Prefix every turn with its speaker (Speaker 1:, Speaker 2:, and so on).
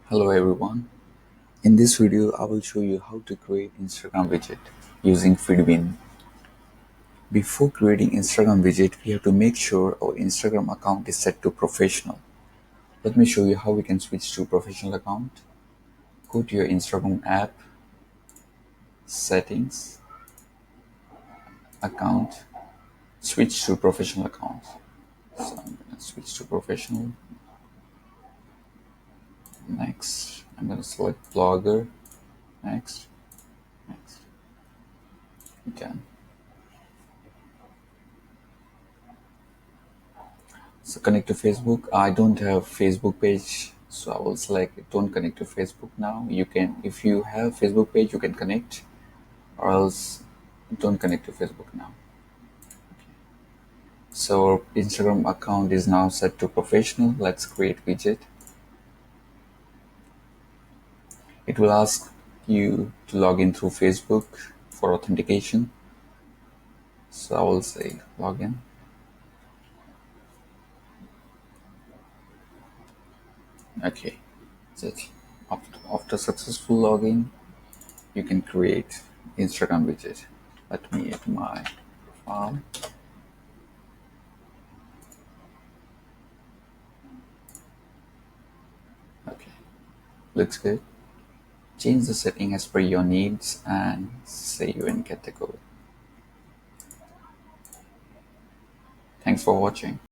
Speaker 1: Hello everyone. In this video, I will show you how to create Instagram widget using Feedwind. Before creating Instagram widget, we have to make sure our Instagram account is set to professional. Let me show you how we can switch to professional account. Go to your Instagram app, settings, account, switch to professional account. So I'm gonna switch to professional. Next, I'm gonna select blogger. Next, next. Done. So connect to Facebook. I don't have Facebook page, so I will select don't connect to Facebook now. You can, if you have Facebook page, you can connect, or else don't connect to Facebook now. So our Instagram account is now set to professional. Let's create widget. It will ask you to log in through Facebook for authentication. So I will say login. Okay, that's it. After successful login, you can create Instagram widget. Let me add my profile. Okay, looks good. Change the setting as per your needs and save and get the code. Thanks for watching.